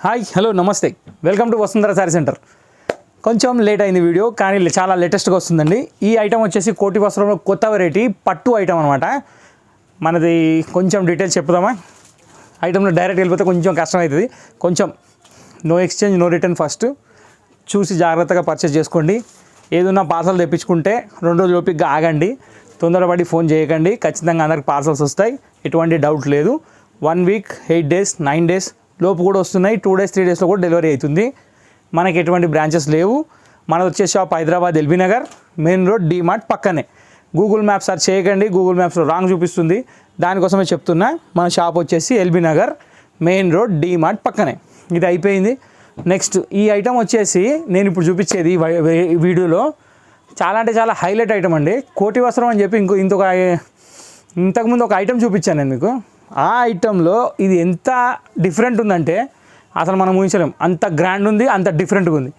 Hi hello నమస్తే welcome to Vasundhara sari centre. కొంచెం late అయింది వీడియో, కానీ చాలా లేటెస్ట్గా వస్తుందండి. ఈ ఐటమ్ వచ్చేసి కోటి వస్త్రంలో కొత్త వెరైటీ పట్టు ఐటమ్ అనమాట. మనది కొంచెం డీటెయిల్స్ చెప్తామా? ఐటమ్లో డైరెక్ట్ వెళ్ళిపోతే కొంచెం కష్టం అవుతుంది. కొంచెం no exchange no return, first చూసి జాగ్రత్తగా పర్చేస్ చేసుకోండి. ఏదన్నా పార్సల్ తెప్పించుకుంటే 2 రోజులు ఓపికగా ఆగండి, తొందరపడి ఫోన్ చేయకండి. ఖచ్చితంగా అందరికి పార్సల్స్ వస్తాయి, ఎటువంటి డౌట్ లేదు. 1 వీక్ 8 డేస్ 9 డేస్ లోపు కూడా వస్తున్నాయి. 2 డేస్ 3 డేస్లో కూడా డెలివరీ అవుతుంది. మనకి ఎటువంటి బ్రాంచెస్ లేవు. మనది వచ్చే shop Hyderabad LB Nagar main road DMart పక్కనే. గూగుల్ మ్యాప్ సర్చ్ చేయకండి, గూగుల్ మ్యాప్స్లో రాంగ్ చూపిస్తుంది. దానికోసమే చెప్తున్నా. మన షాప్ వచ్చేసి LB Nagar main road DMart పక్కనే. ఇది అయిపోయింది. నెక్స్ట్ ఈ ఐటమ్ వచ్చేసి నేను ఇప్పుడు చూపించేది ఈ వీడియోలో చాలా అంటే చాలా హైలైట్ ఐటమ్ అండి. కోటి వస్త్రం అని చెప్పి ఇంతకుముందు ఒక ఐటమ్ చూపించాను నేను మీకు. ఆ ఐటంలో ఇది ఎంత డిఫరెంట్ ఉందంటే అసలు మనం ఊహించలేం. అంత గ్రాండ్ ఉంది, అంత డిఫరెంట్గా ఉంది.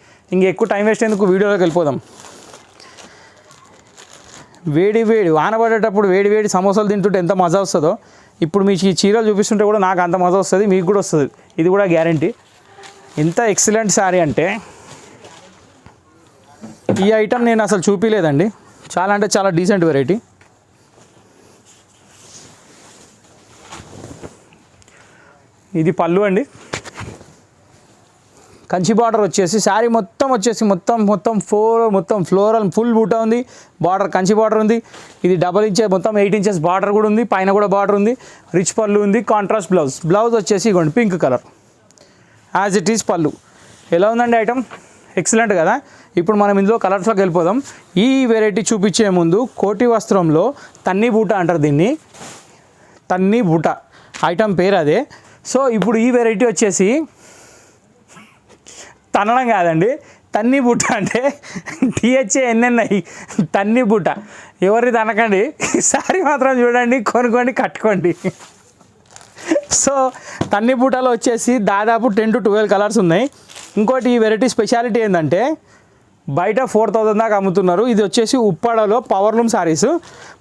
ఎక్కువ టైం వేస్ట్ ఎందుకు, వీడియోలోకి వెళ్ళిపోదాం. వేడి వాన పడేటప్పుడు వేడి సమోసాలు తింటుంటే ఎంత మజా వస్తుందో, ఇప్పుడు మీకు ఈ చీరలు చూపిస్తుంటే కూడా నాకు అంత మజా వస్తుంది, మీకు కూడా వస్తుంది. ఇది కూడా గ్యారంటీ. ఎంత ఎక్సలెంట్ శారీ అంటే ఈ ఐటమ్ నేను అసలు చూపించలేదండి. చాలా అంటే చాలా డీసెంట్ వెరైటీ. ఇది పళ్ళు అండి. కంచి బార్డర్ వచ్చేసి శారీ మొత్తం ఫ్లోరల్ ఫుల్ బూటా ఉంది. బార్డర్ కంచి బార్డర్ ఉంది. ఇది 8 ఇంచెస్ బార్డర్ కూడా ఉంది. పైన కూడా బార్డర్ ఉంది. రిచ్ పళ్ళు ఉంది. కాంట్రాస్ట్ బ్లౌజ్ వచ్చేసి ఇవ్వండి pink colour as it is పళ్ళు. ఎలా ఉందండి ఐటమ్? ఎక్సలెంట్ కదా. ఇప్పుడు మనం ఇందులో కలర్స్లోకి వెళ్ళిపోదాం. ఈ వెరైటీ చూపించే ముందు కోటి వస్త్రంలో తన్ని బూట అంటారు దీన్ని. తన్ని బూట ఐటమ్ పేరు అదే. సో ఇప్పుడు ఈ వెరైటీ వచ్చేసి తనడం కాదండి, తన్ని బూట అంటే THANNI తన్ని బూట. ఎవరిని తనకండి, సారీ మాత్రం చూడండి, కొనుక్కోండి, కట్టుకోండి. సో తన్ని బూటలో వచ్చేసి దాదాపు 10 to 12 కలర్స్ ఉన్నాయి. ఇంకోటి ఈ వెరైటీ స్పెషాలిటీ ఏంటంటే బయట 4000 దాకా అమ్ముతున్నారు. ఇది వచ్చేసి ఉప్పాడలో పవర్లూమ్ శారీస్.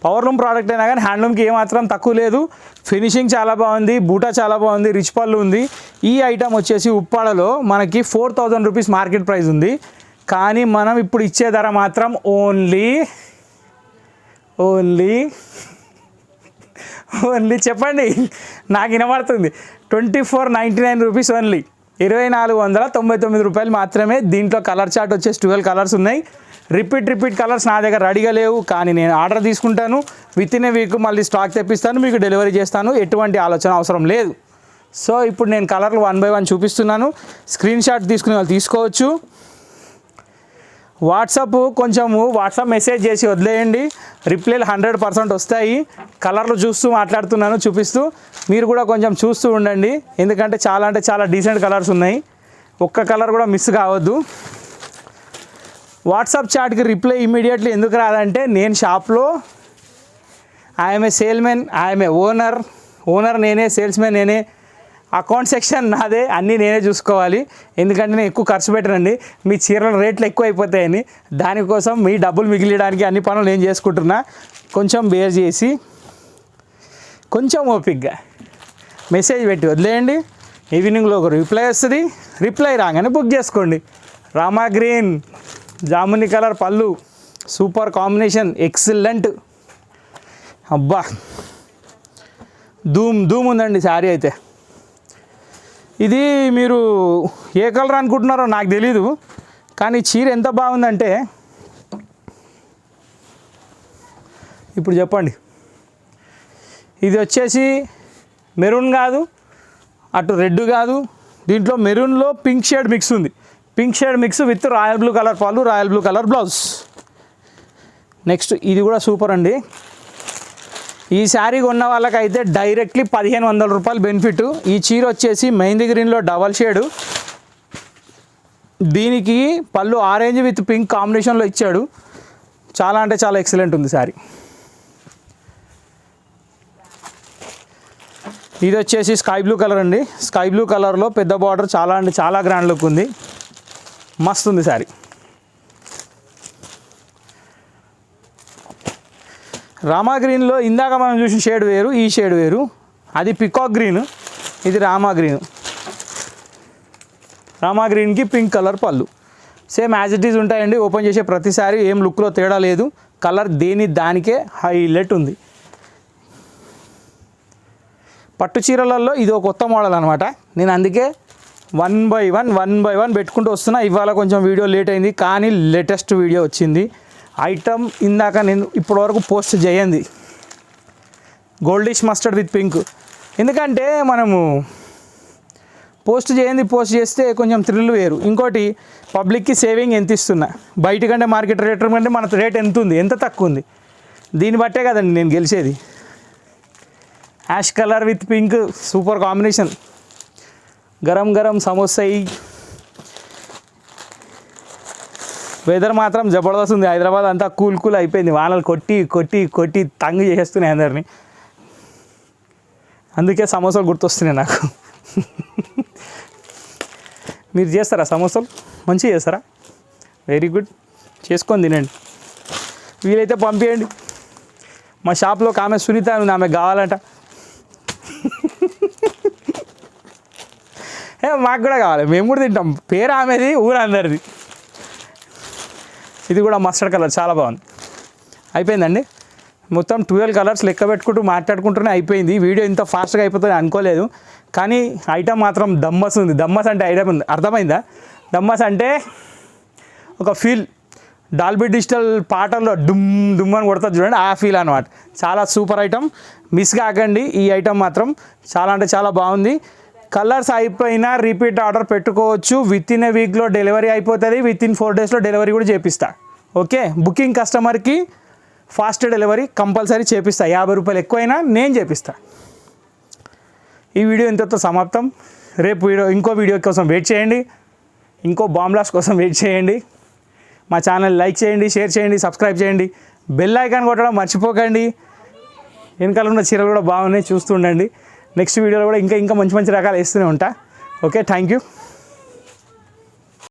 పవర్లూమ్ ప్రోడక్ట్ అయినా కానీ హ్యాండ్లూమ్కి ఏమాత్రం తక్కువ లేదు. ఫినిషింగ్ చాలా బాగుంది, బూటా చాలా బాగుంది, రిచ్ పళ్ళు ఉంది. ఈ ఐటమ్ వచ్చేసి ఉప్పాడలో మనకి 4000 రూపీస్ మార్కెట్ ప్రైస్ ఉంది. కానీ మనం ఇప్పుడు ఇచ్చే ధర మాత్రం ఓన్లీ చెప్పండి, నాకు వినబడుతుంది, 2499 రూపీస్ ఓన్లీ. 2499 రూపాయలు మాత్రమే. దీంట్లో కలర్ చార్ట్ వచ్చేసి 12 కలర్స్ ఉన్నాయి. రిపీట్ కలర్స్ నా దగ్గర రెడీగా లేవు, కానీ నేను ఆర్డర్ తీసుకుంటాను. విత్ ఇన్ ఏ వీక్ మళ్ళీ స్టాక్ తెప్పిస్తాను, మీకు డెలివరీ చేస్తాను. ఎటువంటి ఆలోచన అవసరం లేదు. సో ఇప్పుడు నేను కలర్లు 1 by 1 చూపిస్తున్నాను. స్క్రీన్ షాట్ తీసుకునే వాళ్ళు తీసుకోవచ్చు. వాట్సాప్ మెసేజ్ చేసి వదిలేయండి, రిప్లైలు 100% వస్తాయి. కలర్లు చూస్తూ మాట్లాడుతున్నాను, చూపిస్తూ. మీరు కూడా కొంచెం చూస్తూ ఉండండి, ఎందుకంటే చాలా అంటే చాలా డీసెంట్ కలర్స్ ఉన్నాయి. ఒక్క కలర్ కూడా మిస్ కావద్దు. వాట్సాప్ చాట్కి రిప్లై ఇమీడియట్లీ ఎందుకు రాదంటే, నేను షాప్లో I'm a salesman, I'm a owner నేనే, సేల్స్మెన్ నేనే, అకౌంట్ సెక్షన్ నాదే, అన్నీ నేనే చూసుకోవాలి. ఎందుకంటే నేను ఎక్కువ ఖర్చు పెట్టనండి, మీ చీరల రేట్లు ఎక్కువ అయిపోతాయని. దానికోసం మీ డబ్బులు మిగిలియడానికి అన్ని పనులు నేను చేసుకుంటున్నా. కొంచెం బేర్ చేసి కొంచెం ఓపిక్గా మెసేజ్ పెట్టి వదిలేయండి. ఈవినింగ్లో ఒక రిప్లై వస్తుంది. రిప్లై రాగానే బుక్ చేసుకోండి. రామా గ్రీన్ జాముని కలర్ పళ్ళు, సూపర్ కాంబినేషన్, ఎక్సలెంట్. అబ్బా ధూమ్ ఉందండి శారీ అయితే. ఇది మీరు ఏ కలర్ అనుకుంటున్నారో నాకు తెలీదు, కానీ చీర ఎంత బాగుందంటే ఇప్పుడు చెప్పండి. ఇది వచ్చేసి మెరూన్ కాదు, అటు రెడ్ కాదు, దీంట్లో మెరూన్లో పింక్ షేడ్ మిక్స్ ఉంది. Pink shade mix with royal blue colour పళ్ళు, royal blue colour blouse. Next ఇది కూడా సూపర్ అండి. ఈ శారీ కొన్న వాళ్ళకైతే డైరెక్ట్లీ 1500 రూపాయలు బెనిఫిట్. ఈ చీర వచ్చేసి మెహందీ గ్రీన్లో డబల్ షేడు. దీనికి పళ్ళు ఆరెంజ్ విత్ పింక్ కాంబినేషన్లో ఇచ్చాడు. చాలా అంటే చాలా ఎక్సలెంట్ ఉంది శారీ. ఇది వచ్చేసి స్కై బ్లూ కలర్ అండి. స్కై బ్లూ కలర్లో పెద్ద బార్డర్, చాలా అంటే చాలా గ్రాండ్ లుక్ ఉంది. మస్తు ఉంది శారీ. రామా గ్రీన్లో ఇందాక మనం చూసిన షేడ్ వేరు, ఈ షేడ్ వేరు. అది పికాక్ గ్రీన్, ఇది రామా గ్రీన్. రామా గ్రీన్కి పింక్ కలర్ పళ్ళు. సేమ్ యాజ్ ఇట్ ఈజ్ ఉంటాయండి. ఓపెన్ చేసే ప్రతిసారి ఏం లుక్లో తేడా లేదు. కలర్ దానికే హైలైట్ ఉంది. పట్టు చీరలలో ఇది ఒక కొత్త మోడల్ అనమాట. నేను అందుకే వన్ బై వన్ పెట్టుకుంటూ వస్తున్నా. ఇవాళ కొంచెం వీడియో లేట్ అయింది, కానీ లేటెస్ట్ వీడియో వచ్చింది. ఐటమ్ ఇందాక నేను ఇప్పటివరకు పోస్ట్ చేయండి గోల్డిష్ మస్టర్డ్ విత్ పింక్. ఎందుకంటే మనము పోస్ట్ చేస్తే కొంచెం థ్రిల్ వేరు. ఇంకోటి పబ్లిక్కి సేవింగ్ ఎంత ఇస్తున్నా, బయట కంటే మార్కెట్ రేట్ కంటే మన రేట్ ఎంత ఉంది, ఎంత తక్కువ ఉంది, దీన్ని బట్టే కదండి నేను గెలిచేది. Ash colour with pink super combination. గరం గరం సమోసా. వెదర్ మాత్రం జబర్దస్త్ ఉంది. హైదరాబాద్ అంతా కూల్ అయిపోయింది. వానలు కొట్టి తంగు చేసేస్తున్నాయి అందరినీ. అందుకే సమోసాలు గుర్తొస్తున్నాయి నాకు. మీరు చేస్తారా సమోసాలు? మంచిగా చేస్తారా? Very good. చేసుకొని తినండి. వీలైతే పంపించండి. మా షాప్లో ఒక ఆమె సునీత ఉంది, ఆమె కావాలంట. మాకు కూడా కావాలి, మేము కూడా తింటాం. పేరు ఆమెది, ఊరు అందరిది. ఇది కూడా మస్టర్డ్ కలర్ చాలా బాగుంది. అయిపోయిందండి. మొత్తం 12 కలర్స్ లెక్క పెట్టుకుంటూ మాట్లాడుకుంటూనే అయిపోయింది. వీడియో ఇంత ఫాస్ట్గా అయిపోతుంది అనుకోలేదు, కానీ ఐటమ్ మాత్రం దమ్మస్ ఉంది. దమ్మస్ అంటే ఐటమ్ ఉంది, అర్థమైందా? దమ్మస్ అంటే ఒక ఫీల్. డాల్బీ డిజిటల్ పాటల్లో డుమ్ అని కొడుతుంది చూడండి, ఆ ఫీల్ అనమాట. చాలా సూపర్ ఐటమ్, మిస్ కాకండి. ఈ ఐటమ్ మాత్రం చాలా అంటే చాలా బాగుంది. కలర్స్ అయిపోయినా రిపీట్ ఆర్డర్ పెట్టుకోవచ్చు. విత్ ఇన్ ఏ వీక్లో డెలివరీ అయిపోతుంది. విత్ ఇన్ 4 డేస్లో డెలివరీ కూడా చేపిస్తా. ఓకే, బుకింగ్ కస్టమర్కి ఫాస్ట్ డెలివరీ కంపల్సరీ చేపిస్తా. 50 రూపాయలు ఎక్కువైనా నేను చేపిస్తా. ఈ వీడియో ఇంతతో సమాప్తం. రేపు ఇంకో వీడియో కోసం వెయిట్ చేయండి. ఇంకో బాంబ్లాస్ట్ కోసం వెయిట్ చేయండి. మా ఛానల్ లైక్ చేయండి, షేర్ చేయండి, సబ్స్క్రైబ్ చేయండి. బెల్ ఐకాన్ కొట్టడం మర్చిపోకండి. వెనకాల ఉన్న చీరలు కూడా బాగున్నాయి, చూస్తుండండి. నెక్స్ట్ వీడియోలో కూడా ఇంకా మంచి రకాలు వేస్తూనే ఉంటా. Okay, thank you.